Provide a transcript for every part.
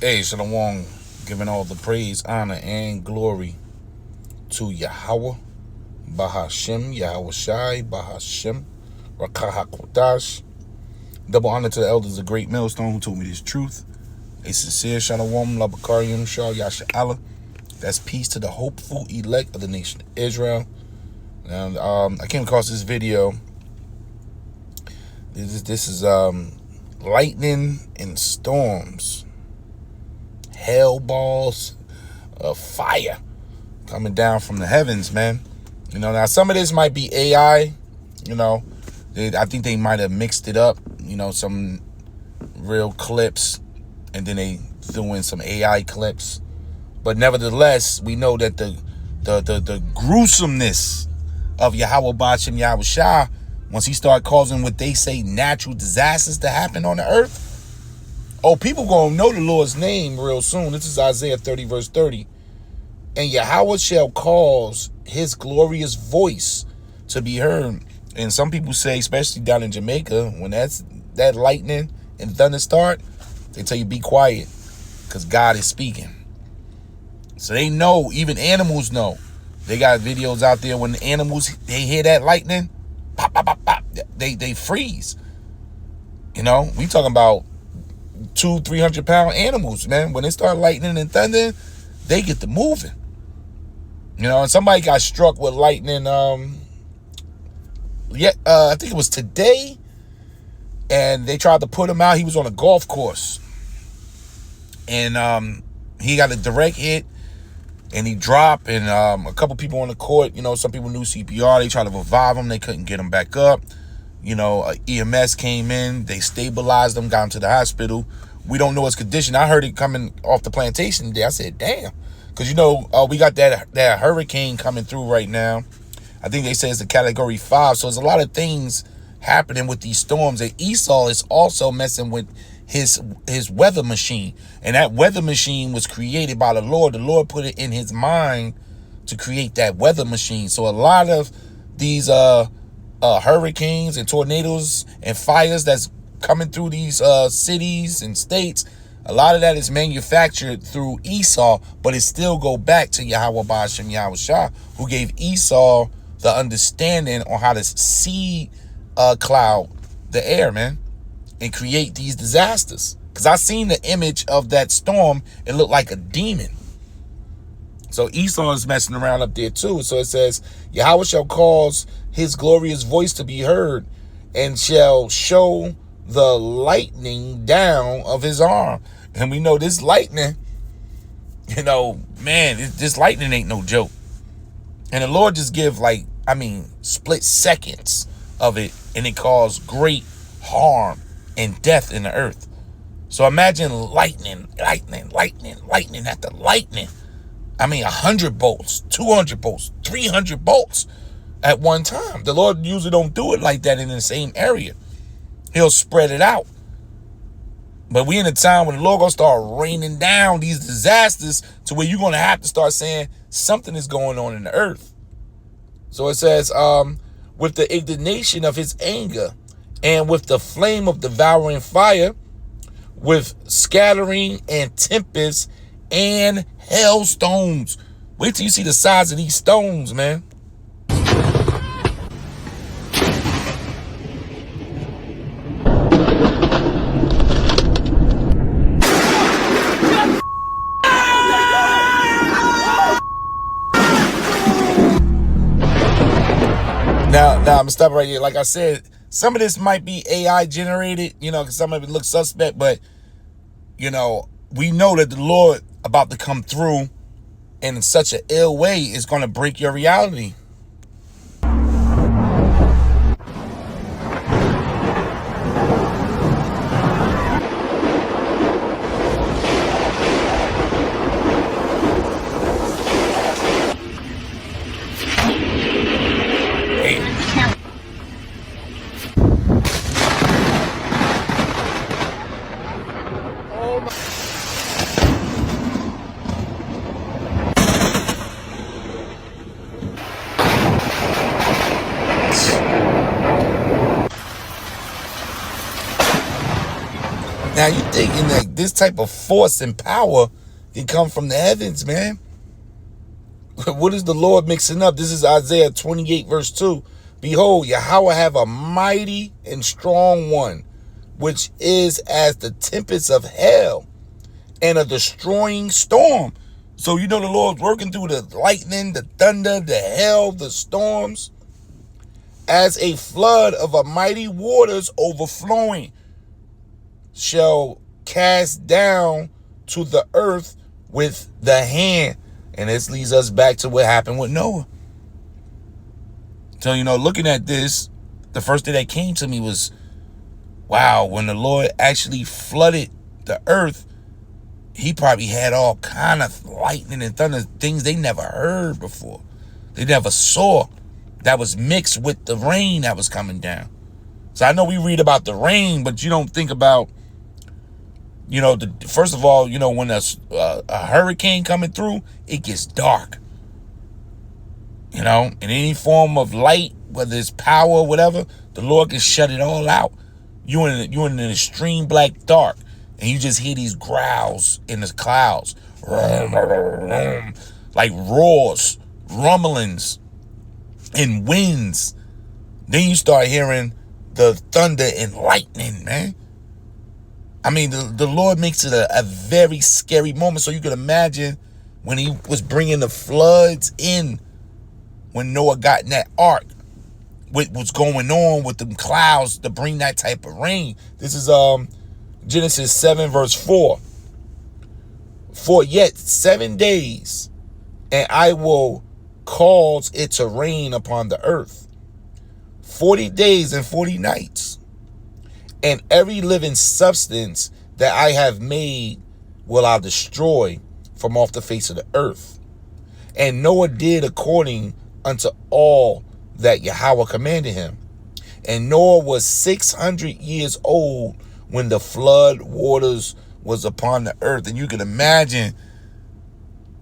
Hey, Shalom, giving all the praise, honor, and glory to Yahawah, Bahashem, Yahawashai, Bahashem, Rakahakodash. Double honor to the elders of Great Millstone who told me this truth. A sincere Shalom, Labakarium, Shah, Yasha Allah. That's peace to the hopeful elect of the nation of Israel. And I came across this video. This is lightning and storms. Hell balls of fire coming down from the heavens, man. You know, now some of this might be AI. You know, I think they might have mixed it up. You know, some real clips, and then they threw in some AI clips. But nevertheless, we know that the gruesomeness of Yahawah Ba'ashem Yahawashi, once he start causing what they say natural disasters to happen on the earth. Oh, people gonna know the Lord's name real soon. This is Isaiah 30, verse 30. And Yahawah shall cause his glorious voice to be heard. And some people say, especially down in Jamaica, when that lightning and thunder start, they tell you be quiet, because God is speaking. So they know, even animals know. They got videos out there when the animals, they hear that lightning, pop, pop, pop, pop, they freeze. You know, we talking about 200-300 pound animals, man. When they start lightning and thunder, they get to moving. You know, and somebody got struck with lightning. I think it was today, and they tried to put him out. He was on a golf course, and he got a direct hit, and he dropped. And a couple people on the court, you know, some people knew CPR. They tried to revive him. They couldn't get him back up. You know, EMS came in. They stabilized him, got him to the hospital. We don't know his condition. I heard it coming off the plantation today. I said, damn. Because, you know, we got that hurricane coming through right now. I think they say it's a Category 5. So there's a lot of things happening with these storms. And Esau is also messing with his weather machine. And that weather machine was created by the Lord. The Lord put it in his mind to create that weather machine. So a lot of these hurricanes and tornadoes and fires that's coming through these cities and states, a lot of that is manufactured through Esau, but it still go back to Yahawah Ba'ashem Yahawashi, who gave Esau the understanding on how to see cloud the air, man, and create these disasters. Because I seen the image of that storm. It looked like a demon. So Esau is messing around up there too. So it says, Yahawah shall cause his glorious voice to be heard, and shall show the lightning down of his arm. And we know this lightning, you know, man, this lightning ain't no joke. And the Lord just give, like, I mean, split seconds of it, and it caused great harm and death in the earth. So imagine lightning after lightning. I mean, 100 bolts, 200 bolts, 300 bolts at one time. The Lord usually don't do it like that in the same area. He'll spread it out. But we in a time when the Lord gonna start raining down these disasters to where you're gonna have to start saying something is going on in the earth. So it says, with the indignation of his anger, and with the flame of devouring fire, with scattering and tempest and hailstones. Wait till you see the size of these stones, man. Now I'm gonna stop right here. Like I said, some of this might be AI generated, you know, because some of it looks suspect, but, you know, we know that the Lord about to come through, and in such an ill way is going to break your reality. Now you thinking that this type of force and power can come from the heavens, man. What is the Lord mixing up? This is Isaiah 28 verse 2. Behold, Yahawah have a mighty and strong one, which is as the tempest of hell and a destroying storm. So you know the Lord's working through the lightning, the thunder, the hail, the storms, as a flood of a mighty waters overflowing shall cast down to the earth with the hand. And this leads us back to what happened with Noah. So, you know, looking at this, the first thing that came to me was, wow, when the Lord actually flooded the earth, he probably had all kind of lightning and thunder, things they never heard before. They never saw, that was mixed with the rain that was coming down. So I know we read about the rain, but you don't think about, you know, first of all, you know, when a hurricane coming through, it gets dark. You know, in any form of light, whether it's power or whatever, the Lord can shut it all out. You in an extreme black dark, and you just hear these growls in the clouds, like roars, rumblings, and winds. Then you start hearing the thunder and lightning, man. I mean, the Lord makes it a very scary moment. So you can imagine when he was bringing the floods in, when Noah got in that ark, what was going on with them clouds to bring that type of rain. This is Genesis 7 verse 4. For yet 7 days, and I will cause it to rain upon the earth 40 days and 40 nights. And every living substance that I have made will I destroy from off the face of the earth. And Noah did according unto all that Yahawah commanded him. And Noah was 600 years old when the flood waters was upon the earth. And you can imagine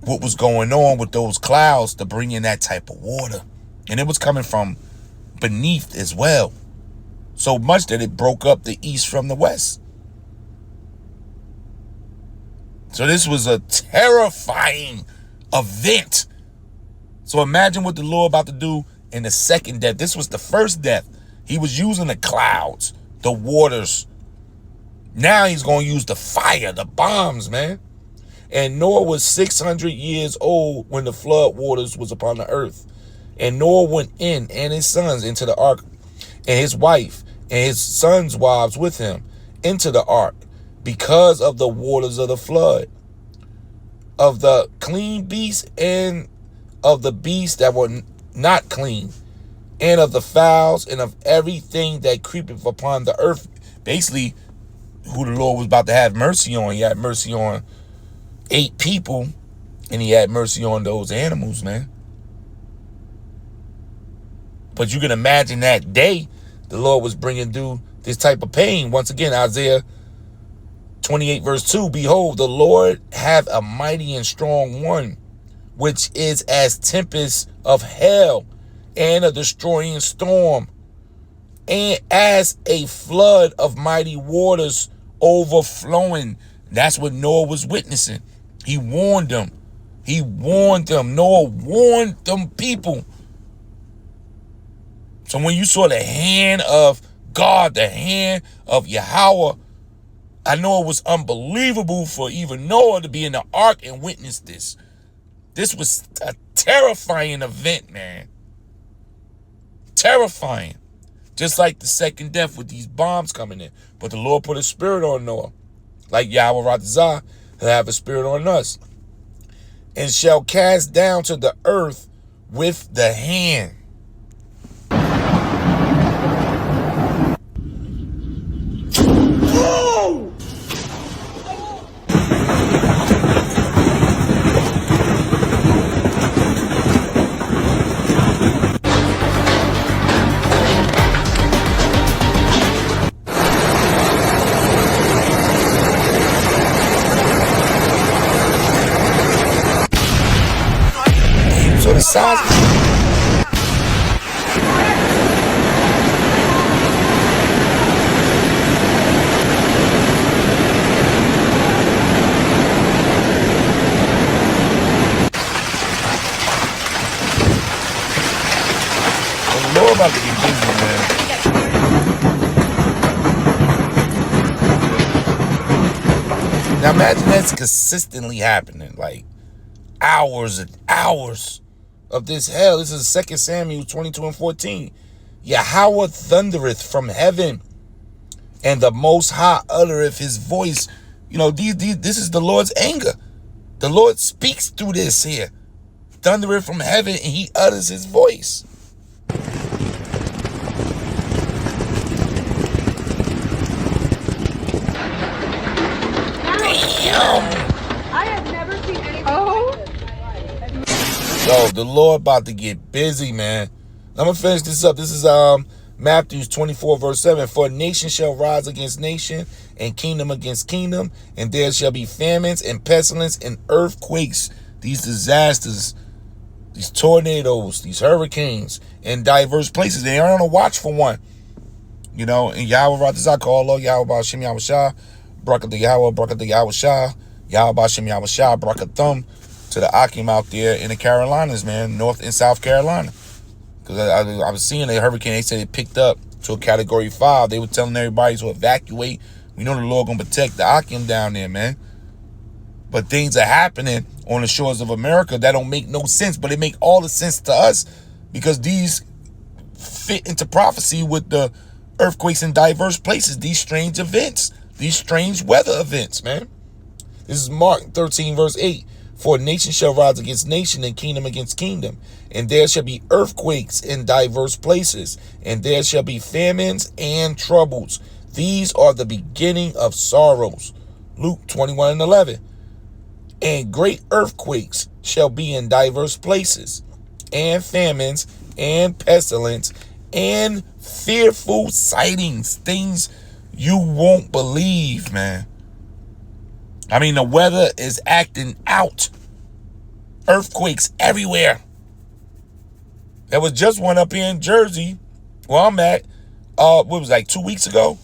what was going on with those clouds to bring in that type of water. And it was coming from beneath as well. So much that it broke up the east from the west. So this was a terrifying event. So imagine what the Lord about to do in the second death. This was the first death. He was using the clouds, the waters. Now he's going to use the fire, the bombs, man. And Noah was 600 years old when the flood waters was upon the earth. And Noah went in and his sons into the ark, and his wife and his sons' wives with him into the ark, because of the waters of the flood, of the clean beasts and of the beasts that were not clean, and of the fowls and of everything that creepeth upon the earth. Basically, who the Lord was about to have mercy on. He had mercy on 8 people, and he had mercy on those animals, man. But you can imagine that day the Lord was bringing through this type of pain. Once again, Isaiah 28 verse 2, behold, the Lord hath a mighty and strong one, which is as tempest of hell and a destroying storm, and as a flood of mighty waters overflowing. That's what Noah was witnessing. He warned them. He warned them. Noah warned them people. So when you saw the hand of God, the hand of Yahawah, I know it was unbelievable for even Noah to be in the ark and witness this. This was a terrifying event, man. Terrifying. Just like the second death with these bombs coming in. But the Lord put a spirit on Noah. Like Yahweh Ratazah, he'll have a spirit on us. And shall cast down to the earth with the hand. So the size. about to get busy, man. Now imagine that's consistently happening, like hours and hours of this hell. This is 2 Samuel 22:14. Yahawah thundereth from heaven, and the Most High uttereth his voice. You know, this is the Lord's anger. The Lord speaks through this here. Thundereth from heaven, and he utters his voice. Damn. I have never seen anything like this. Yo, the Lord about to get busy, man. I'm going to finish this up. This is Matthew 24:7. For nation shall rise against nation, and kingdom against kingdom, and there shall be famines and pestilence and earthquakes, these disasters, these tornadoes, these hurricanes in diverse places. They are on a watch for one. You know, and Yahweh Ratazak, Allah, YAHAWASHI, YAHAWASHI, Brakat the Yahweh, Brakat the YAHAWASHI, YAHAWASHI, YAHAWASHI, Brakathum, to the Akim out there in the Carolinas, man, North and South Carolina. Because I was seeing a hurricane, they said it picked up to a category 5. They were telling everybody to evacuate. We know the Lord gonna protect the Akim down there, man. But things are happening on the shores of America that don't make no sense, but it make all the sense to us because these fit into prophecy with the earthquakes in diverse places, these strange events, these strange weather events, man. This is Mark 13:8. For nation shall rise against nation, and kingdom against kingdom, and there shall be earthquakes in diverse places, and there shall be famines and troubles. These are the beginning of sorrows. Luke 21:11. And great earthquakes shall be in diverse places, and famines and pestilence and fearful sightings, things you won't believe, man. I mean, the weather is acting out. Earthquakes everywhere. There was just one up here in Jersey, where I'm at, what was it, like 2 weeks ago?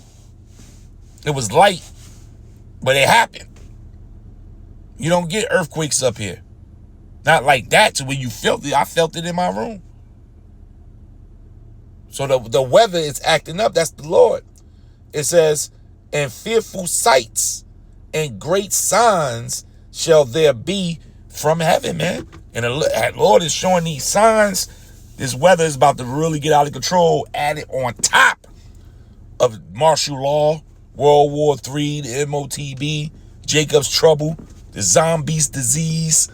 It was light, but it happened. You don't get earthquakes up here. Not like that to where you felt it. I felt it in my room. So the weather is acting up. That's the Lord. It says, and fearful sights and great signs shall there be from heaven, man. And the Lord is showing these signs. This weather is about to really get out of control. Added on top of martial law, World War III, the MOTB, Jacob's trouble, the zombies disease,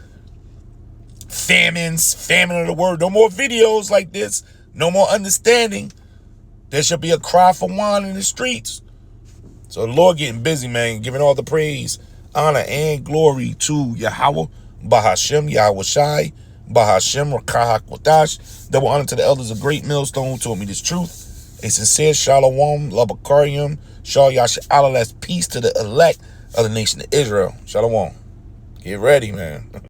famine of the word. No more videos like this. No more understanding. There shall be a cry for wine in the streets. So the Lord getting busy, man, giving all the praise, honor, and glory to Yahawah, Bahashem, Yahawashi, Bahashem, Rakahak Wadash. Double honor to the elders of Great Millstone who taught me this truth. A sincere shalom, labakarium, shal yasha Allah, that's peace to the elect of the nation of Israel. Shalom. Get ready, man.